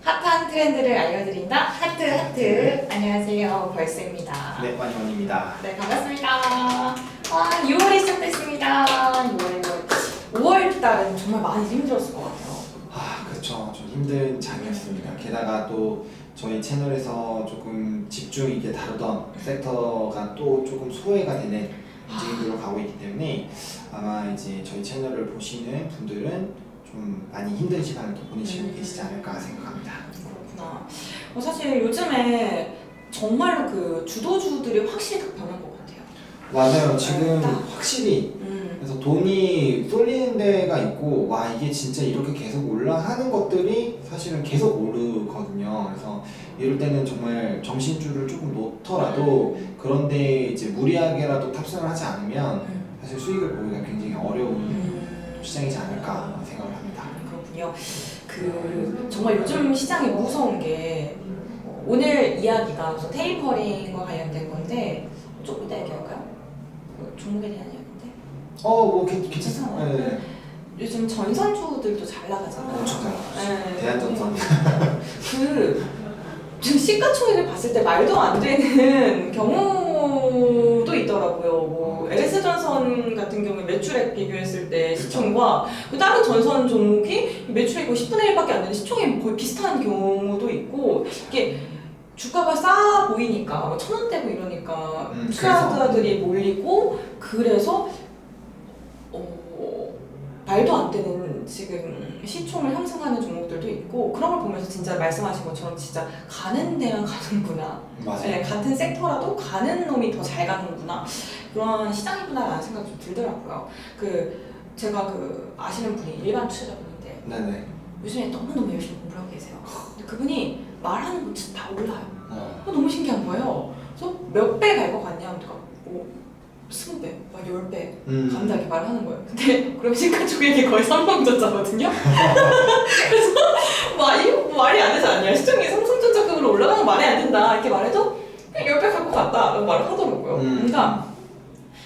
핫한 트렌드를 알려드린다. 하트. 안녕하세요. 벌스입니다. 네, 완이원입니다. 네, 반갑습니다. 6월이 시작됐습니다. 5월 달은 정말 많이 힘들었을 것 같아요. 그렇죠. 좀 힘든 장이었습니다. 게다가 또 저희 채널에서 조금 집중 있게 다루던 섹터가 또 조금 소외가 되는 움직임으로 가고 있기 때문에 아마 이제 저희 채널을 보시는 분들은 좀 많이 힘든 시간을 또 보내시고 계시지 않을까 생각합니다. 그렇구나. 사실 요즘에 정말로 그 주도주들이 확실히 다 변한 것 같아요. 맞아요. 지금 확실히 그래서 돈이 쏠리는 데가 있고 와 이게 진짜 이렇게 계속 올라가는 것들이 사실은 계속 오르거든요. 그래서 이럴 때는 정말 정신줄을 조금 놓더라도 그런데 이제 무리하게라도 탑승을 하지 않으면 사실 수익을 보기가 굉장히 어려운 시장이지 않을까 생각을 합니다. 그렇군요. 정말 요즘 시장이 무서운 게 오늘 이야기가 우선 테이퍼링과 관련된 건데 조금 이따 얘기할까요? 종목에 대한 이야기인데. 괜찮아요. 네. 요즘 전선주들도 잘 나가잖아요. 엄청 잘 나가죠. 네. 대한전선. 지금 시가총액을 봤을 때 말도 안 되는 경우도 있더라고요. LS전선 같은 경우에 매출액 비교했을 때 시총과 다른 전선 종목이 매출액이 10분의 1밖에 안 되는 시총이 거의 비슷한 경우도 있고 이게 주가가 싸 보이니까 1,000원대고 이러니까 투자자들이 몰리고 그래서 말도 안 되는 지금 시총을 형성하는 종목들도 있고 그런 걸 보면서 진짜 말씀하신 것처럼 진짜 가는 데만 가는구나. 맞아요. 네, 같은 섹터라도 가는 놈이 더 잘 가는구나. 그런 시장이구나라는 생각이 좀 들더라고요. 제가 아시는 분이 일반 투자자분인데 네네. 요즘에 너무너무 열심히 공부를 하고 계세요. 근데 그분이 말하는 거 진짜 다 올라요. 너무 신기한 거예요. 그래서 몇 배 갈 것 같냐? 내가 20배, 10배 간다 이렇게 말하는 거예요. 근데 그럼 시가총액이 거의 3만전자거든요. 그래서 이거 말이 안 되지 않냐? 시총이 삼성전자급으로 올라가는 거 말이 안 된다 이렇게 말해도 그냥 10배 갈 것 같다 라고 말을 하더라고요. 그러니까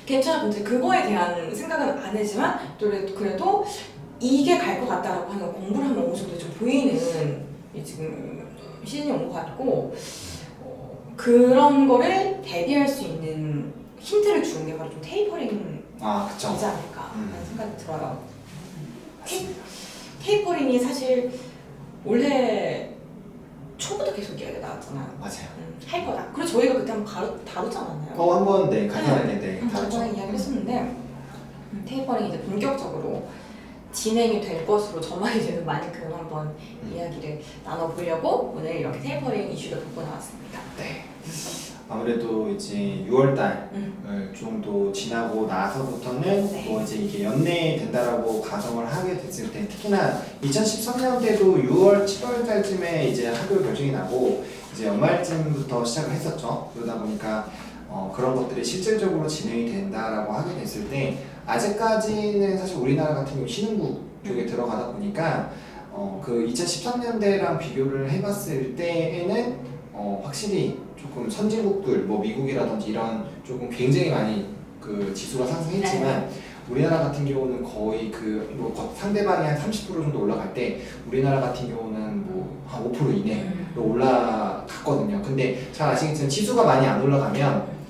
괜찮아. 근데 그거에 대한 생각은 안 하지만 그래도 이게 갈 것 같다라고 하는 공부를 하면 어느 정도 좀 보이는 지금 시즌이 온 것 같고 그런 거를 대비할 수 있는 힌트를 주는 게 바로 좀 테이퍼링이지 않을까 하는 생각이 들어요. 테이퍼링이 사실 올해 초부터 계속 이야기가 나왔잖아요. 맞아요. 하이퍼다. 그리고 저희가 그때 한번 다루지 않았나요? 한번 간단하게 다뤘죠. 간단하게 이야기를 했었는데 테이퍼링이 이제 본격적으로 진행이 될 것으로 전망이 되는 만큼 한번 이야기를 나눠보려고 오늘 이렇게 테이퍼링 이슈를 갖고 나왔습니다. 네. 아무래도 이제 6월달 정도 지나고 나서부터는 네. 이제 이게 연내된다라고 가정을 하게 됐을 때 특히나 2013년대도 6월, 7월달쯤에 이제 학교 결정이 나고 이제 연말쯤부터 시작을 했었죠. 그러다 보니까 그런 것들이 실질적으로 진행이 된다라고 하게 됐을 때 아직까지는 사실 우리나라 같은 경우 신흥국 쪽에 들어가다 보니까 그 2013년대랑 비교를 해봤을 때에는 확실히 조금 선진국들 미국이라든지 이런 조금 굉장히 많이 그 지수가 상승했지만 우리나라 같은 경우는 거의 상대방이 한 30% 정도 올라갈 때 우리나라 같은 경우는 한 5% 이내로 올라갔거든요. 근데 잘 아시겠지만 지수가 많이 안 올라가면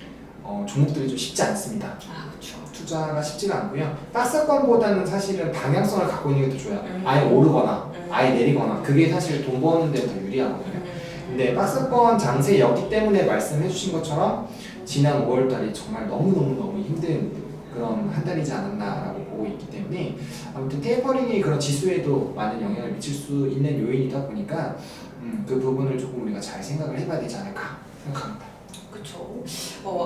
종목들이 좀 쉽지 않습니다. 그렇죠. 투자가 쉽지가 않고요. 박스권보다는 사실은 방향성을 갖고 있는 게 더 좋아요. 아예 오르거나 아예 내리거나 그게 사실 돈 버는 데 더 유리하거든요. 근데 박스권 장세였기 때문에 말씀해 주신 것처럼 지난 5월달이 정말 너무너무 힘든 그런 한 달이지 않았나라고 보고 있기 때문에 아무튼 테이퍼링이 그런 지수에도 많은 영향을 미칠 수 있는 요인이다 보니까 그 부분을 조금 우리가 잘 생각을 해봐야 되지 않을까 생각합니다. 그렇죠.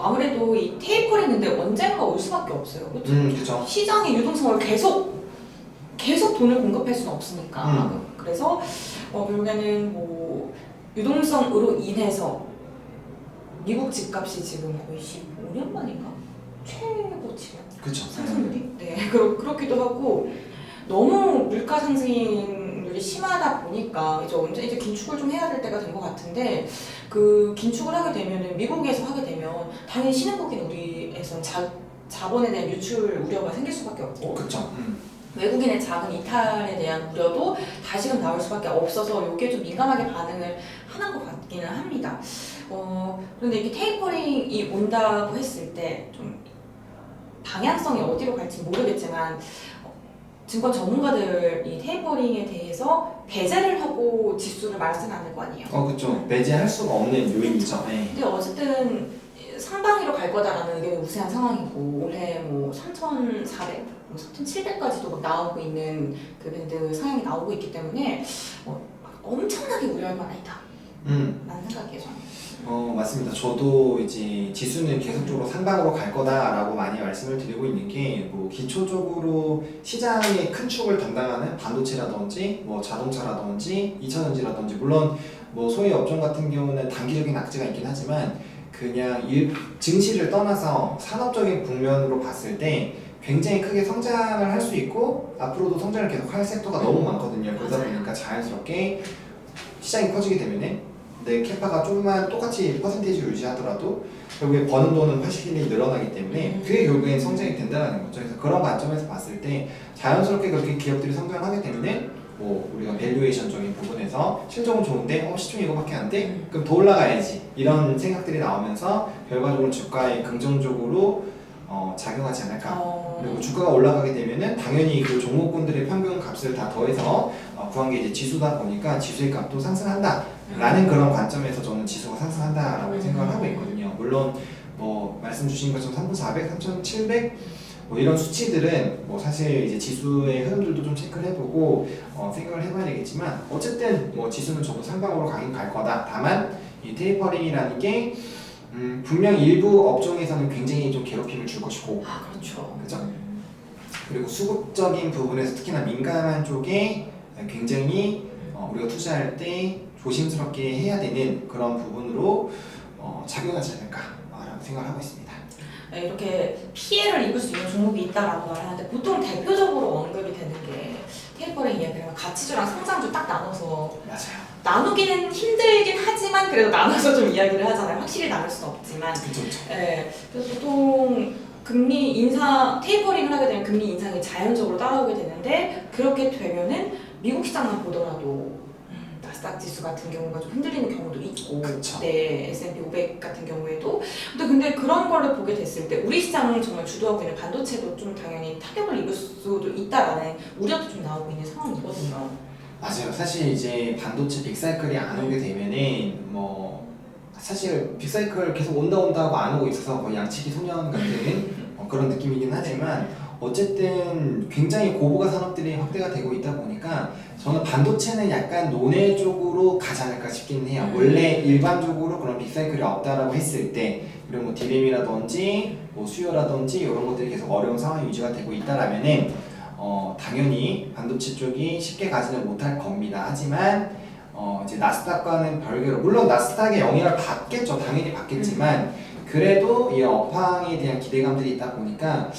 아무래도 이 테이퍼링 근데 언젠가 올 수밖에 없어요. 그렇죠. 시장의 유동성을 계속 돈을 공급할 수는 없으니까. 그래서 결국에는 유동성으로 인해서 미국 집값이 지금 거의 15년 만인가? 최고치가 그렇죠. 상승률이? 네. 그렇기도 하고 너무 물가 상승률이 심하다 보니까 이제 긴축을 좀 해야 될 때가 된 것 같은데 긴축을 하게 되면은 미국에서 하게 되면 당연히 신흥국인 우리에선 자본에 대한 유출 우려가 생길 수밖에 없고. 그렇죠. 외국인의 작은 이탈에 대한 우려도 다시금 나올 수밖에 없어서 이게 좀 민감하게 반응을 하는 것 같기는 합니다. 그런데 이렇게 테이퍼링이 온다고 했을 때 좀 방향성이 어디로 갈지 모르겠지만 증권 전문가들이 테이퍼링에 대해서 배제를 하고 지수를 말하지는 않을 거 아니에요. 그렇죠. 배제할 수가 없는 요인이죠. 네. 근데 어쨌든 상방위로 갈 거다라는 의견이 우세한 상황이고 올해 뭐 3,400, 3,700까지도 막 나오고 있는 그 밴드 상향이 나오고 있기 때문에 엄청나게 우려할 건 아니다. 라는 생각이에요, 저는. 맞습니다. 저도 이제 지수는 계속적으로 상방으로 갈 거다라고 많이 말씀을 드리고 있는 게, 뭐 기초적으로 시장의 큰 축을 담당하는 반도체라든지 뭐 자동차라든지 2차전지라든지, 물론 뭐 소위 업종 같은 경우는 단기적인 악재가 있긴 하지만 그냥 증시를 떠나서 산업적인 국면으로 봤을 때 굉장히 크게 성장을 할 수 있고 앞으로도 성장을 계속 할 섹터가 너무 많거든요. 그러다 보니까 자연스럽게 시장이 커지게 되면은 내 캐파가 좀만 똑같이 퍼센테이지 유지하더라도 결국에 버는 돈은 훨씬 늘어나기 때문에 그게 결국엔 성장이 된다는 거죠. 그래서 그런 관점에서 봤을 때 자연스럽게 그렇게 기업들이 성장하게 되면은 뭐 우리가 밸류에이션적인 부분에서 실적은 좋은데 시총이 이거밖에 안 돼? 그럼 더 올라가야지, 이런 생각들이 나오면서 결과적으로 주가에 긍정적으로 작용하지 않을까. 그리고 주가가 올라가게 되면은 당연히 그 종목군들의 평균 값을 다 더해서 구한 게 이제 지수다 보니까 지수의 값도 상승한다 라는 그런 관점에서 저는 지수가 상승한다라고 생각을 하고 있거든요. 물론 뭐 말씀 주신 것처럼 3,400, 3,700 뭐 이런 수치들은 뭐 사실 이제 지수의 흐름들도 좀 체크를 해보고 생각을 해봐야 되겠지만, 어쨌든 뭐 지수는 저도 상방으로 가긴 갈 거다. 다만 이 테이퍼링이라는 게 분명 일부 업종에서는 굉장히 좀 괴롭힘을 줄 것이고, 그렇죠. 그죠? 그리고 수급적인 부분에서 특히나 민감한 쪽에 굉장히 우리가 투자할 때 조심스럽게 해야 되는 그런 부분으로 작용하지 않을까라고 생각을 하고 있습니다. 이렇게 피해를 입을 수 있는 종목이 있다라고 말하는데 보통 대표적으로 언급이 되는 게 테이퍼링 이야기를 가치주랑 성장주 딱 나눠서 맞아요. 나누기는 힘들긴 하지만 그래도 나눠서 좀 이야기를 하잖아요. 확실히 나눌 수는 없지만. 그렇죠. 그래서 보통 금리 인상, 테이퍼링을 하게 되면 금리 인상이 자연적으로 따라오게 되는데, 그렇게 되면은 미국 시장만 보더라도 나스닥 지수 같은 경우가 좀 흔들리는 경우도 있고, 그쵸. 네, S&P 500 같은 경우에도. 근데 그런 거를 보게 됐을 때 우리 시장은 정말 주도하고 있는 반도체도 좀 당연히 타격을 입을 수도 있다라는 우려도 좀 나오고 있는 상황이거든요. 맞아요. 사실 이제 반도체 빅사이클이 안 오게 되면은 뭐 사실 빅사이클 계속 온다 하고 안 오고 있어서 거의 양치기 소년 같은 그런 느낌이긴 하지만, 어쨌든 굉장히 고부가 산업들이 확대가 되고 있다 보니까 저는 반도체는 약간 논외 쪽으로 가지 않을까 싶긴 해요. 원래 일반적으로 그런 빅사이클이 없다라고 했을 때, 그리고 뭐 디램이라든지 뭐 수요라든지 이런 것들이 계속 어려운 상황이 유지가 되고 있다라면은 당연히 반도체 쪽이 쉽게 가지는 못할 겁니다. 하지만 이제 나스닥과는 별개로, 물론 나스닥의 영향을 받겠죠. 당연히 받겠지만 그래도 이 업황에 대한 기대감들이 있다 보니까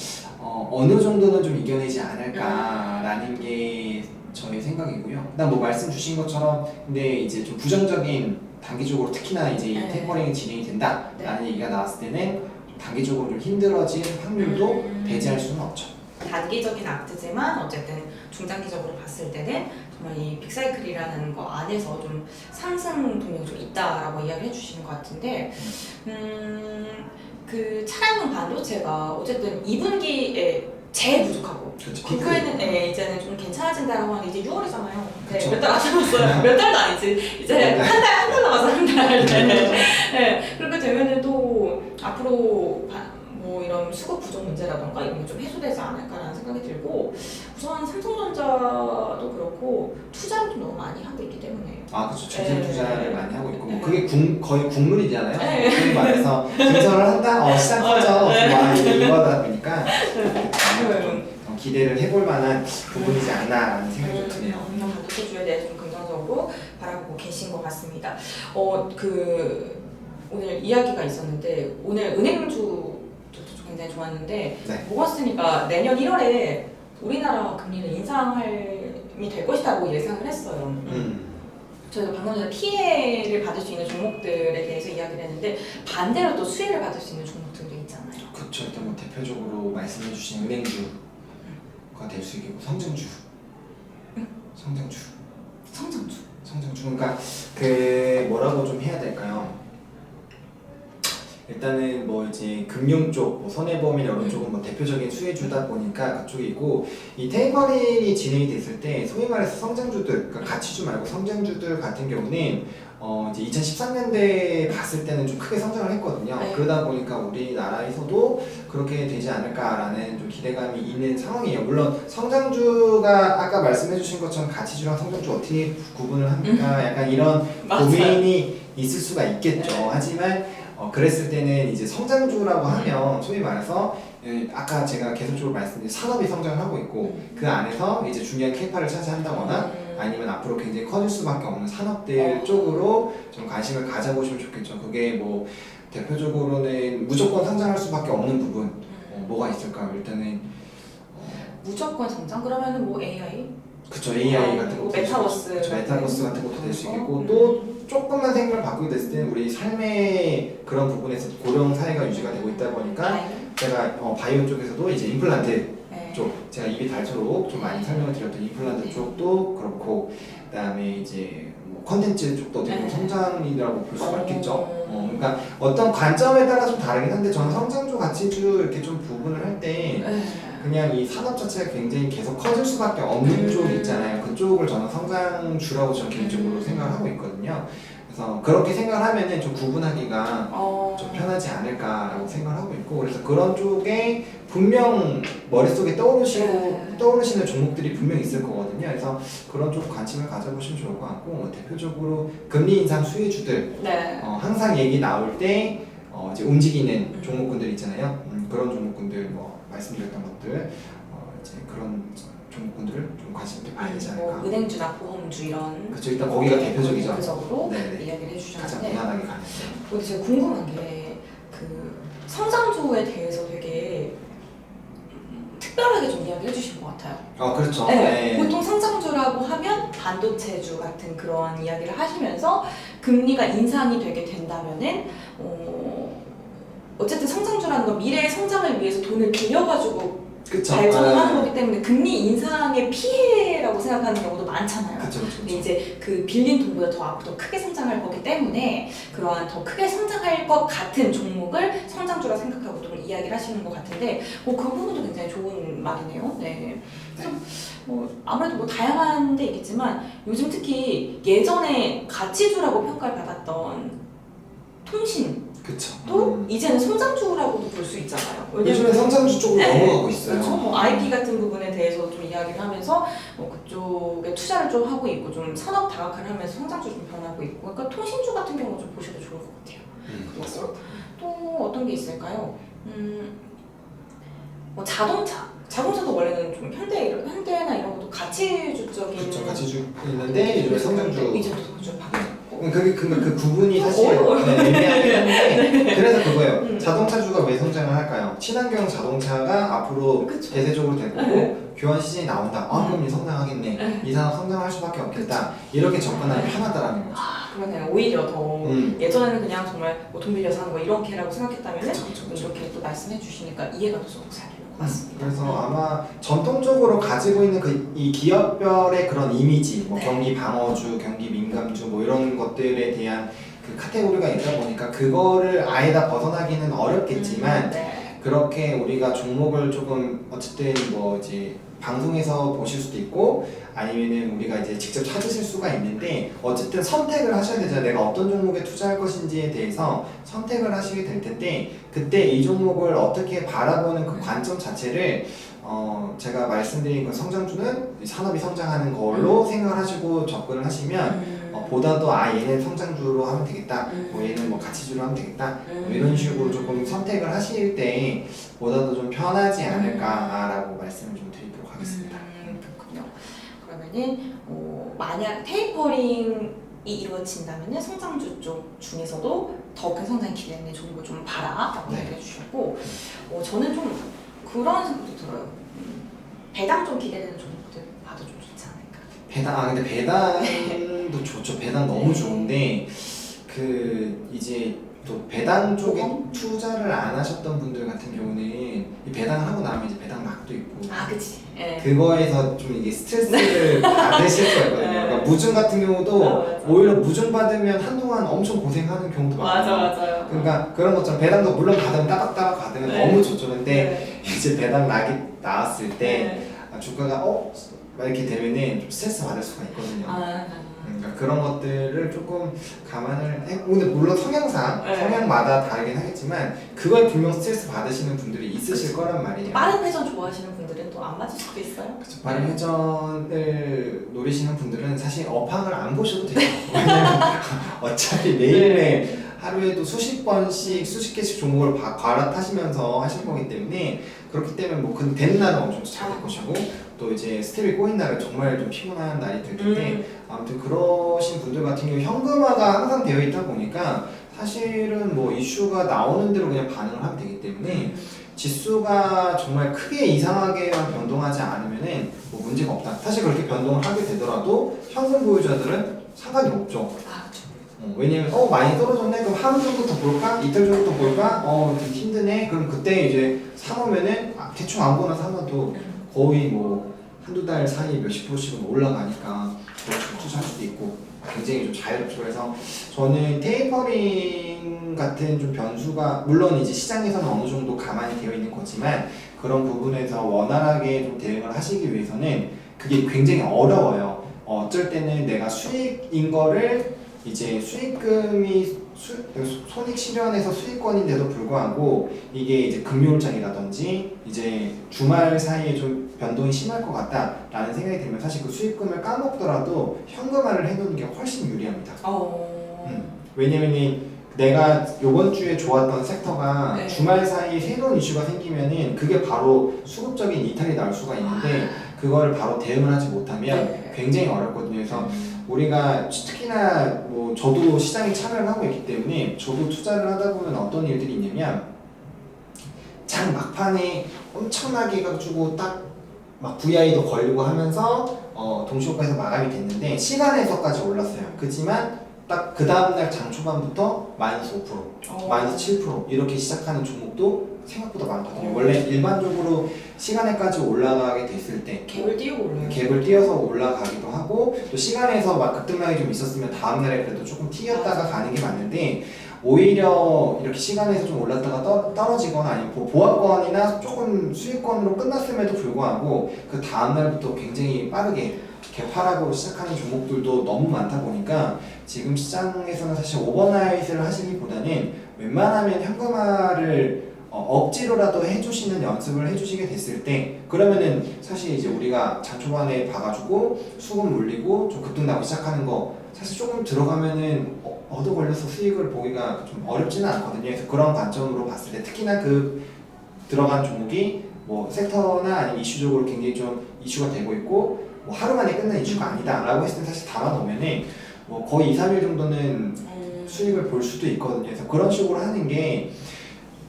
어느 정도는 좀 이겨내지 않을까라는 게 저의 생각이고요. 일단 뭐 말씀 주신 것처럼 근데 이제 좀 부정적인, 단기적으로 특히나 이제 테이퍼링이 진행이 된다라는 얘기가 나왔을 때는 단기적으로 좀 힘들어질 확률도 배제할 수는 없죠. 단기적인 악재지만 어쨌든 중장기적으로 봤을 때는 정말 이 빅사이클이라는 거 안에서 좀 상승 동력이 좀 있다라고 이야기를 해주시는 것 같은데, 그 차량용 반도체가 어쨌든 2분기에 제일 부족하고, 그 후에는 이제는 좀 괜찮아진다라고 하는데 이제 6월이잖아요. 네, 몇 달 안 남았어요. 몇 달도 아니지. 이제 한 달 남았어, 한 달. 네, 그렇게 되면은 또 앞으로 뭐 이런 수급 부족 문제라던가 이런 게 좀 해소되지 않을까라는 생각이 들고, 우선 삼성전자도 그렇고 투자를 좀 너무 많이 하고 있기 때문에. 그렇죠. 재생 투자를 많이 하고 있고, 뭐 네. 그게 거의 국룰이잖아요. 네. 그런 말에서 증설을 한다, 시장 커져, 이거다 보니까 기대를 해볼 만한 부분이지 않나라는 생각이 좀 드네요. 반도체주에 대해서 좀 긍정적으로 바라보고 계신 것 같습니다. 오늘 이야기가 있었는데 오늘 은행주 굉장히 좋았는데, 네. 모건스탠리가 내년 1월에 우리나라 금리를 인상이 될 것이라고 예상을 했어요. 저희가 방금 전에 피해를 받을 수 있는 종목들에 대해서 이야기를 했는데, 반대로 또 수혜를 받을 수 있는 종목들도 있잖아요. 그렇죠. 일단 뭐 대표적으로 말씀해 주신 은행주 될 수 있겠고 성장주. 성장주. 성장주. 성장주. 그러니까 그 뭐라고 좀 해야 될까요? 일단은 뭐 이제 금융 쪽, 뭐 손해보험이나 이런 쪽은 뭐 대표적인 수혜주다 보니까 그쪽이고 이 테이퍼링이 진행이 됐을 때 소위 말해서 성장주들, 그러니까 가치주 말고 성장주들 같은 경우는 이제 2013년대에 봤을 때는 좀 크게 성장을 했거든요. 네. 그러다 보니까 우리나라에서도 그렇게 되지 않을까라는 좀 기대감이 있는 상황이에요. 물론 성장주가 아까 말씀해주신 것처럼 가치주랑 성장주 어떻게 구분을 합니까? 약간 이런 맞아요. 고민이 있을 수가 있겠죠. 네. 하지만 그랬을 때는 이제 성장주라고 하면 소위 말해서 아까 제가 계속적으로 말씀드린 산업이 성장을 하고 있고 그 안에서 이제 중요한 캐파를 차지한다거나 아니면 앞으로 굉장히 커질 수밖에 없는 산업들 쪽으로 좀 관심을 가져보시면 좋겠죠. 그게 뭐 대표적으로는 무조건 성장할 수밖에 없는 부분 뭐가 있을까요? 일단은 무조건 성장? 그러면은 뭐 AI? 그쵸, AI 같은 것도 메타버스. 그쵸, 메타버스 같은 것도 될 수 있겠고 또 조금만 생각을 바꾸게 됐을 때는 우리 삶의 그런 부분에서 고령 사회가 유지가 되고 있다 보니까 제가 바이오 쪽에서도 이제 임플란트 네. 쪽 제가 입이 닳도록 좀 많이 설명을 드렸던 임플란트 쪽도 그렇고 그다음에 이제 뭐 컨텐츠 쪽도 어떻게 보면 성장이라고 볼 수가 있겠죠. 그러니까 어떤 관점에 따라 좀 다르긴 한데 저는 성장주 가치주 이렇게 좀 구분을 할 때 그냥 이 산업 자체가 굉장히 계속 커질 수밖에 없는 쪽 있잖아요. 그쪽을 저는 성장주라고 저는 개인적으로 생각을 하고 있거든요. 그래서 그렇게 생각하면은 좀 구분하기가 좀 편하지 않을까라고 생각을 하고 있고 그래서 그런 쪽에 분명 머릿속에 떠오르시는 종목들이 분명 있을 거거든요. 그래서 그런 쪽 관심을 가져보시면 좋을 것 같고 대표적으로 금리 인상 수혜주들 네. 항상 얘기 나올 때 이제 움직이는 종목군들 있잖아요. 그런 종목군들 뭐 말씀드렸던 것들 이제 그런 종목군들을 좀 관심 있게 봐야 되지 않을까. 뭐 은행주나 보험주 이런. 그렇죠. 일단 거기가 대표적이죠. 대표적으로 네네. 이야기를 가장 해주셨는데. 무난하게 가는. 근데 제가 궁금한 게 그 성장주에 대해서 되게 특별하게 좀 이야기해 주신 것 같아요. 그렇죠. 네. 보통 성장주라고 하면 반도체주 같은 그런 이야기를 하시면서 금리가 인상이 되게 된다면은 어쨌든 성장주라는 건 미래의 성장을 위해서 돈을 빌려가지고 그쵸. 발전을 하는 거기 때문에 금리 인상의 피해라고 생각하는 경우도 많잖아요. 그쵸. 근데 이제 그 빌린 돈보다 더 앞으로 더 크게 성장할 거기 때문에 그러한 더 크게 성장할 것 같은 종목을 성장주라 생각하고 좀 이야기를 하시는 것 같은데 그 부분도 굉장히 좋은 말이네요. 네. 그래서 아무래도 뭐 다양한 데 있겠지만 요즘 특히 예전에 가치주라고 평가를 받았던 통신 그쵸. 또 이제는 성장주라고도 볼 수 있잖아요. 요즘에 성장주 쪽으로 넘어가고 있어요. 그렇죠. 뭐 IP 같은 부분에 대해서 좀 이야기를 하면서 그쪽에 투자를 좀 하고 있고 좀 산업 다각화를 하면서 성장주 좀 변하고 있고 그러니까 통신주 같은 경우 좀 보셔도 좋을 것 같아요. 그리고 또 어떤 게 있을까요? 뭐 자동차도 원래는 좀 현대나 이런 것도 가치주적인 그쵸. 가치주 있는데 요즘에 성장주. 이제도 성장주 바뀌었고 그 구분이 사실 애매하긴 한데 그래서 그거예요. 자동차주가 왜 성장을 할까요? 친환경 자동차가 앞으로 그쵸. 대세적으로 될 거고 교환 시즌이 나온다. 그럼 이 성장하겠네. 이 산업 성장할 수밖에 없겠다. 이렇게 접근하면 편하다라는 거죠. 그러네요. 오히려 더 예전에는 그냥 정말 돈 빌려서 하는 거 이렇게라고 생각했다면 그쵸. 이렇게 또 말씀해 주시니까 이해가 더 잘 되는 것 같습니다. 그래서 아마 전통적으로 가지고 있는 이 기업별의 그런 이미지, 뭐 경기 방어주, 경기 민감주, 뭐 이런 것들에 대한 그 카테고리가 있다 보니까 그거를 아예 다 벗어나기는 어렵겠지만 그렇게 우리가 종목을 조금 어쨌든 뭐 이제 방송에서 보실 수도 있고 아니면은 우리가 이제 직접 찾으실 수가 있는데 어쨌든 선택을 하셔야 되잖아요. 내가 어떤 종목에 투자할 것인지에 대해서 선택을 하시게 될 텐데 그때 이 종목을 어떻게 바라보는 그 관점 자체를 제가 말씀드린 그 성장주는 산업이 성장하는 걸로 생각을 하시고 접근을 하시면 보다도 얘는 성장주로 하면 되겠다 뭐 얘는 뭐 가치주로 하면 되겠다 뭐 이런 식으로 조금 선택을 하실 때 보다도 좀 편하지 않을까라고 말씀을 좀 드리도록 하겠습니다. 그렇군요. 그러면은 만약 테이퍼링이 이루어진다면은 성장주 쪽 중에서도 더 큰 성장이 기대되는 종목을 좀 봐라라고 얘기해 주셨고 저는 좀 그런 생각도 들어요. 배당 좀 기대되는 종목들 봐도 좀 좋지 않을까. 근데 배당도 좋죠. 배당 너무 좋은데 그 이제 또 배당 쪽에 투자를 안 하셨던 분들 같은 경우는 이 배당을 하고 나면 이제 배당 낙도 있고 그치. 네. 그거에서 좀 이게 스트레스를 받으실 수가 있거든요. 네. 그러니까 무중 같은 경우도 맞아. 오히려 무중 받으면 한동안 엄청 고생하는 경우도 많아요. 맞아요. 그러니까 그런 것처럼 배당도 물론 받으면 따박따박 받으면 네. 너무 좋죠. 근데 네. 이제 배당 나왔을 때 네. 주가가 막 이렇게 되면은 좀 스트레스 받을 수가 있거든요. 그러니까 그런 것들을 조금 감안을 해. 근데 물론 성향상 네. 성향마다 다르긴 하겠지만 그걸 분명 스트레스 받으시는 분들이 있으실 거란 말이에요. 빠른 회전 좋아하시는 분들은 또 안 맞을 수도 있어요. 그쵸. 빠른 회전을 노리시는 분들은 사실 업황을 안 보셔도 돼요. 왜냐면 어차피 매일매일 하루에도 수십 번씩 수십 개씩 종목을 갈아타시면서 하실 거기 때문에 그렇기 때문에 뭐 되는 날은 엄청 잘 될 것이고 또 이제 스텝이 꼬인 날은 정말 좀 피곤한 날이 될 텐데 아무튼 그러신 분들 같은 경우 현금화가 항상 되어 있다 보니까 사실은 뭐 이슈가 나오는 대로 그냥 반응을 하면 되기 때문에 지수가 정말 크게 이상하게만 변동하지 않으면은 뭐 문제가 없다. 사실 그렇게 변동을 하게 되더라도 현금 보유자들은 상관이 없죠. 왜냐면 많이 떨어졌네. 그럼 하루 정도부터 볼까? 이틀 정도부터 볼까? 좀 힘드네. 그럼 그때 이제 사놓으면은 대충 아무거나 사놔도 거의 뭐 한두 달 사이에 몇십 프로씩은 올라가니까 그렇게 투자할 수도 있고 굉장히 좀 자유롭죠. 그래서 저는 테이퍼링 같은 좀 변수가 물론 이제 시장에서는 어느 정도 가만히 되어 있는 거지만 그런 부분에서 원활하게 좀 대응을 하시기 위해서는 그게 굉장히 어려워요. 어쩔 때는 내가 수익인 거를 이제 수익금이 손익 실현에서 수익권인데도 불구하고 이게 이제 금요일장이라든지 이제 주말 사이에 좀 변동이 심할 것 같다라는 생각이 들면 사실 그 수익금을 까먹더라도 현금화를 해놓는 게 훨씬 유리합니다. 왜냐면은 내가 요번 주에 좋았던 섹터가 네. 주말 사이에 새로운 이슈가 생기면은 그게 바로 수급적인 이탈이 나올 수가 있는데 그거를 바로 대응을 하지 못하면 굉장히 어렵거든요. 그래서 우리가 특히나 뭐 저도 시장에 참여를 하고 있기 때문에 저도 투자를 하다 보면 어떤 일들이 있냐면 장 막판에 엄청나게 해가지고 딱 막 VI도 걸리고 하면서 동시효과에서 마감이 됐는데 시간에서까지 올랐어요. 그렇지만 딱 그 다음날 장 초반부터 마이너스 5%, 마이너스 7% 이렇게 시작하는 종목도 생각보다 많거든요. 원래 일반적으로 시간에까지 올라가게 됐을 때 갭을 띄우고 올라요. 갭을 띄어서 올라가기도 하고 또 시간에서 막 급등락이 좀 있었으면 다음날에 그래도 조금 튀겼다가 가는 게 맞는데 오히려 이렇게 시간에서 좀 올랐다가 떨어지거나 아니면 보합권이나 조금 수익권으로 끝났음에도 불구하고 그 다음날부터 굉장히 빠르게 개파락으로 시작하는 종목들도 너무 많다 보니까 지금 시장에서는 사실 오버나잇을 하시기보다는 웬만하면 현금화를 억지로라도 해주시는 연습을 해주시게 됐을 때 그러면은 사실 이제 우리가 장 초반에 봐가지고 수급 물리고 좀 급등 나고 시작하는 거 사실 조금 들어가면은 얻어 걸려서 수익을 보기가 좀 어렵지는 않거든요. 그래서 그런 관점으로 봤을 때 특히나 그 들어간 종목이 뭐 섹터나 아니면 이슈적으로 굉장히 좀 이슈가 되고 있고 뭐 하루 만에 끝난 이슈가 아니다라고 했을 때 사실 담아놓으면은 뭐 거의 2, 3일 정도는 수익을 볼 수도 있거든요. 그래서 그런 식으로 하는 게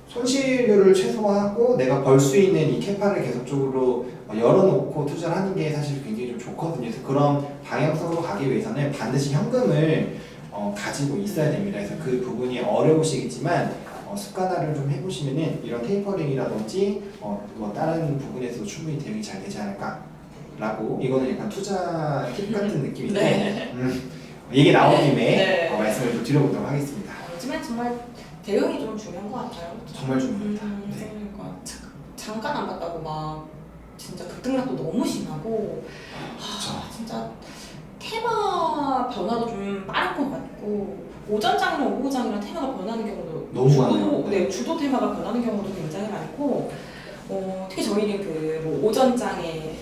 손실률을 최소화하고 내가 벌 수 있는 이 캐파를 계속적으로 열어놓고 투자를 하는 게 사실 굉장히 좀 좋거든요. 그래서 그런 방향성으로 가기 위해서는 반드시 현금을 가지고 있어야 됩니다. 그래서 그 부분이 어려우시겠지만 습관화를 좀 해보시면은 이런 테이퍼링이라든지 뭐 다른 부분에서도 충분히 대응이 잘 되지 않을까라고 이거는 약간 투자 팁 같은 느낌인데 얘기 나온 김에 말씀을 좀 드려보도록 하겠습니다. 요즘엔 정말 대응이 좀 중요한 것 같아요. 정말 중요합니다. 그러니까 잠깐 안 봤다고 막 진짜 급등락도 너무 심하고 진짜 테마 변화도 좀 빠른 것 같고 오전장이랑 오후장이랑 테마가 변하는 경우도 너무 많아요. 주도 테마가 변하는 경우도 굉장히 많고 특히 저희는 그 오전장에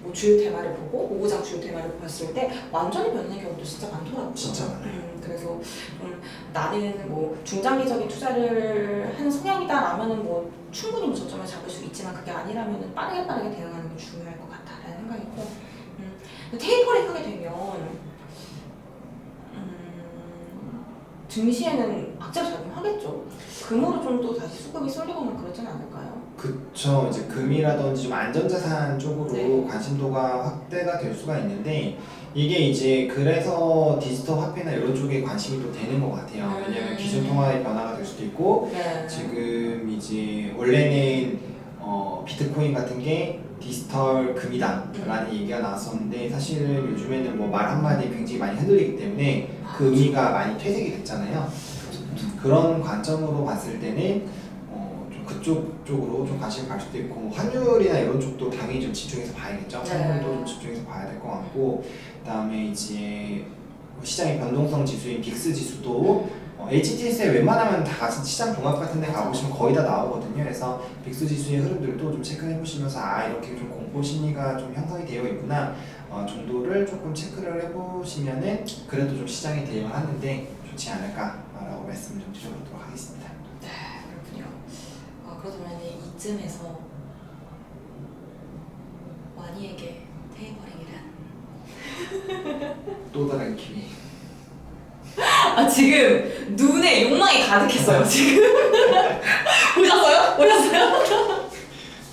뭐 주요 테마를 보고 오후장 주요 테마를 봤을 때 완전히 변하는 경우도 진짜 많더라고요. 진짜 많아요. 그래서 나는 뭐 중장기적인 투자를 하는 성향이다라면은 뭐 충분히 뭐 저점을 잡을 수 있지만 그게 아니라면은 빠르게 대응하는 게 중요할 것 같다라는 생각이고 테이퍼링 하게 되면 증시에는 악재로 작용하겠죠. 금으로 좀 또 다시 수급이 쏠리거나 그러진 않을까요? 그쵸. 이제 금이라든지 좀 안전자산 쪽으로 관심도가 확대가 될 수가 있는데 이게 이제 그래서 디지털 화폐나 이런 쪽에 관심이 또 되는 것 같아요. 왜냐면 기존 통화의 변화가 될 수도 있고 지금 이제 원래는 비트코인 같은 게 디지털 금이다 라는 얘기가 나왔었는데 사실은 요즘에는 뭐 말 한마디에 굉장히 많이 흔들리기 때문에 그 의미가 많이 퇴색이 됐잖아요. 그런 관점으로 봤을 때는 좀 그쪽 쪽으로 좀 관심을 갈 수도 있고 환율이나 이런 쪽도 당연히 좀 집중해서 봐야겠죠. 환율도 좀 집중해서 봐야 될 것 같고 그다음에 이제 시장의 변동성 지수인 빅스 지수도 HTS에 웬만하면 다 같이 시장 종합 같은 데 가보시면 거의 다 나오거든요. 그래서 빅스 지수의 흐름들도 좀 체크해 보시면서 이렇게 좀 공포 심리가 좀 형성이 되어 있구나 정도를 조금 체크를 해보시면은 그래도 좀 시장에 대응을 하는데 좋지 않을까라고 말씀 좀 드려보도록 하겠습니다. 네, 그렇군요. 그렇다면 이쯤에서 와니에게 테이퍼링이란? 또 다른 기회. 지금 눈에 욕망이 가득했어요. 지금 보셨어요?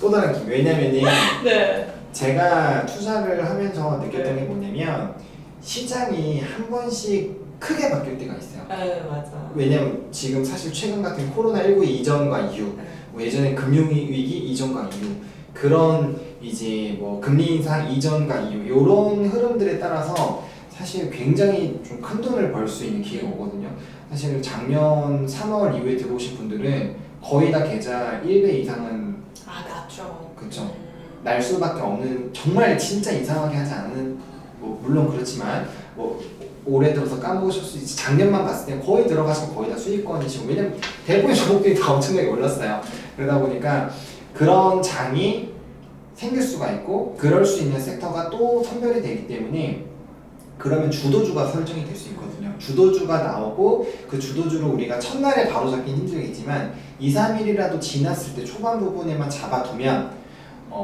또 다른 기회. 왜냐면은 네. 제가 투자를 하면서 느꼈던 게 뭐냐면 시장이 한 번씩 크게 바뀔 때가 있어요. 네, 맞아. 왜냐면 지금 사실 최근 같은 코로나19 이전과 이후 뭐 예전에 금융위기 이전과 이후 그런 이제 뭐 금리 인상 이전과 이후 이런 흐름들에 따라서 사실 굉장히 좀 큰 돈을 벌 수 있는 기회가 오거든요. 사실 작년 3월 이후에 들어오신 분들은 거의 다 계좌 1배 이상은 맞죠. 그쵸. 날 수밖에 없는 정말 진짜 이상하게 하지 않는 뭐 물론 그렇지만 뭐 올해 들어서 까먹으실 수 있지 작년만 봤을 때 거의 들어가시면 거의 다 수익권이시고 왜냐면 대부분의 종목들이 다 엄청나게 올랐어요. 그러다 보니까 그런 장이 생길 수가 있고 그럴 수 있는 섹터가 또 선별이 되기 때문에 그러면 주도주가 설정이 될 수 있거든요. 주도주가 나오고 그 주도주를 우리가 첫날에 바로 잡긴 힘들겠지만 2, 3일이라도 지났을 때 초반 부분에만 잡아두면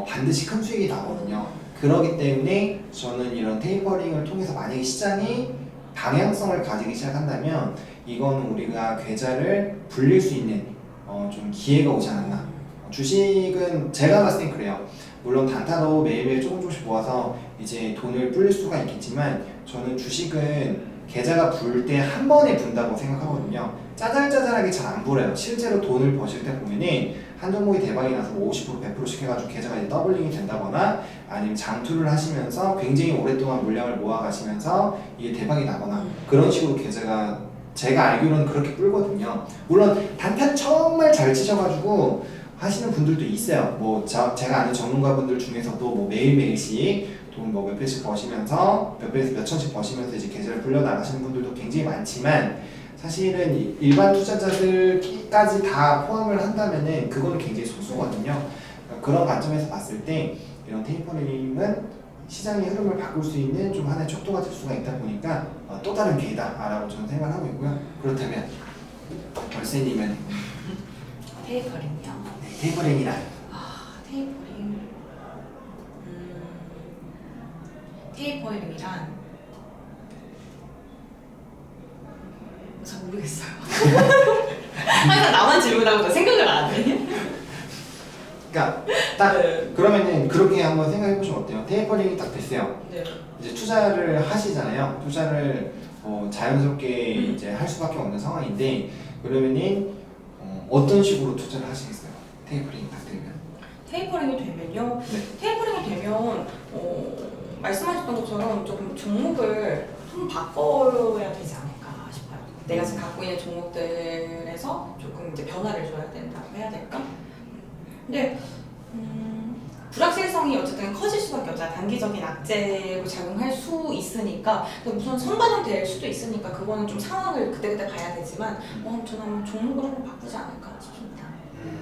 반드시 큰 수익이 나거든요. 그렇기 때문에 저는 이런 테이퍼링을 통해서 만약에 시장이 방향성을 가지기 시작한다면 이건 우리가 계좌를 불릴 수 있는 좀 기회가 오지 않았나. 주식은 제가 봤을 땐 그래요. 물론 단타로 매일매일 조금씩 모아서 이제 돈을 불릴 수가 있겠지만 저는 주식은 계좌가 불 때 한 번에 분다고 생각하거든요. 짜잘짜잘하게 잘 안 불어요. 실제로 돈을 버실 때 보면은 한 종목이 대박이 나서 50% 100%씩 해가지고 계좌가 이제 더블링이 된다거나 아니면 장투를 하시면서 굉장히 오랫동안 물량을 모아가시면서 이게 대박이 나거나 그런 식으로 계좌가 제가 알기로는 그렇게 불거든요. 물론 단타 정말 잘 치셔가지고 하시는 분들도 있어요. 뭐 제가 아는 전문가분들 중에서도 뭐 매일매일씩 돈 뭐 몇 배씩 버시면서 몇 배에서 몇 천씩 버시면서 이제 계좌를 불려 나가시는 분들도 굉장히 많지만 사실은 일반 투자자들까지 다 포함을 한다면은 그거는 굉장히 소수거든요. 그런 관점에서 봤을 때 이런 테이퍼링은 시장의 흐름을 바꿀 수 있는 좀 하나의 척도가 될 수가 있다 보니까 또 다른 기회다라고 저는 생각을 하고 있고요. 그렇다면 벌새님은 테이퍼링이요? 테이퍼링이란? 테이퍼링. 테이퍼링이란 잘 모르겠어요. 항상 나만 질문하고 생각을 안 해. 그러니까 딱 네. 그러면은 그렇게 한번 생각해 보시면 어때요? 테이퍼링이 딱 됐어요. 네. 이제 투자를 하시잖아요. 투자를 자연스럽게 이제 할 수밖에 없는 상황인데 그러면은 어떤 식으로 투자를 하시겠어요? 테이퍼링이 딱 되면? 테이퍼링이 되면요. 네. 테이퍼링이 되면 말씀하셨던 것처럼 조금 종목을 좀 바꿔야 되지 않을까 싶어요. 내가 지금 갖고 있는 종목들에서 조금 이제 변화를 줘야 된다고 해야 될까? 근데 불확실성이 어쨌든 커질 수밖에 없잖아요. 단기적인 악재로 작용할 수 있으니까 우선 선반영 될 수도 있으니까 그거는 좀 상황을 그때그때 봐야 되지만 저는 종목을 한번 바꾸지 않을까 싶습니다.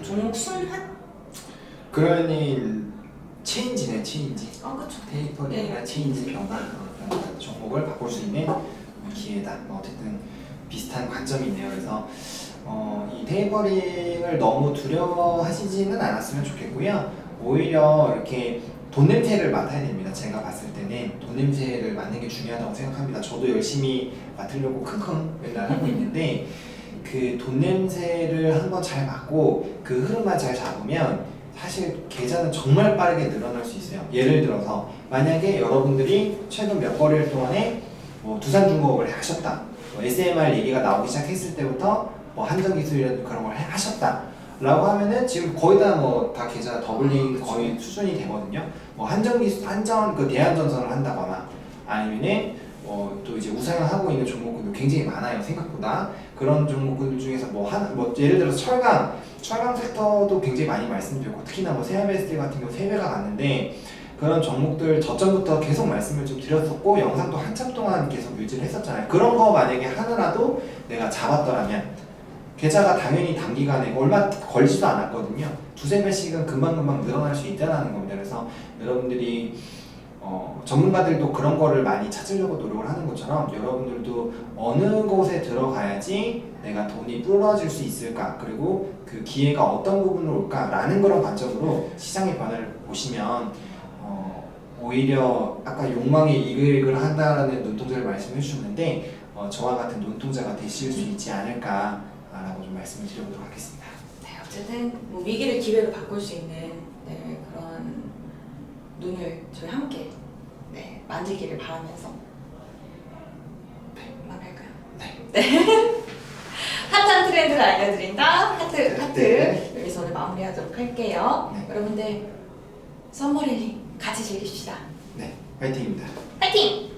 종목 순환? 그러면은 체인지네 체인지. 그렇죠. 테이퍼링이나 체인지 변화 종목을 바꿀 수 있는 기회다. 어쨌든 비슷한 관점이 있네요. 그래서 이 테이퍼링을 너무 두려워하시지는 않았으면 좋겠고요. 오히려 이렇게 돈 냄새를 맡아야 됩니다. 제가 봤을 때는 돈 냄새를 맡는 게 중요하다고 생각합니다. 저도 열심히 맡으려고 킁킁 맨날 하고 있는데 그 돈 냄새를 한번 잘 맡고 그 흐름만 잘 잡으면 사실 계좌는 정말 빠르게 늘어날 수 있어요. 예를 들어서 만약에 여러분들이 최근 몇 거래일 동안에 두산중공업을 하셨다. SMR 얘기가 나오기 시작했을 때부터 한정기술이라든 그런 걸 하셨다. 라고 하면은 지금 거의 다 뭐 다 계좌 더블링 거의 수준이 되거든요. 뭐 한전 그 대한전선을 한다거나 아니면은 또 이제 우상향하고 있는 종목들도 굉장히 많아요. 생각보다 그런 종목들 중에서 뭐 예를 들어서 철강 섹터도 굉장히 많이 말씀드렸고 특히나 뭐 세아베스트 같은 경우 3배가 갔는데 그런 종목들 저점부터 계속 말씀을 좀 드렸었고 영상도 한참 동안 계속 유지를 했었잖아요. 그런 거 만약에 하느라도 내가 잡았더라면 계좌가 당연히 단기간에 얼마 걸리지도 않았거든요. 2~3배씩은 금방금방 늘어날 수 있다는 겁니다. 그래서 여러분들이 전문가들도 그런 거를 많이 찾으려고 노력을 하는 것처럼 여러분들도 어느 곳에 들어가야지 내가 돈이 불어질 수 있을까 그리고 그 기회가 어떤 부분으로 올까 라는 그런 관점으로 시장의 변화를 보시면 오히려 아까 욕망에 이익을 한다라는 눈동자를 말씀해 주셨는데 저와 같은 눈동자가 되실 수 있지 않을까라고 좀 말씀을 드려보도록 하겠습니다. 네, 어쨌든 뭐 위기를 기회로 바꿀 수 있는 네, 그런 눈을 저희 함께 네, 만들기를 바라면서 마무리할까요? 네. 핫한 트렌드를 알려드린다. 하트. 여기서 오늘 마무리하도록 할게요. 네. 여러분들 썸머랠리 같이 즐깁시다. 네, 화이팅입니다. 파이팅!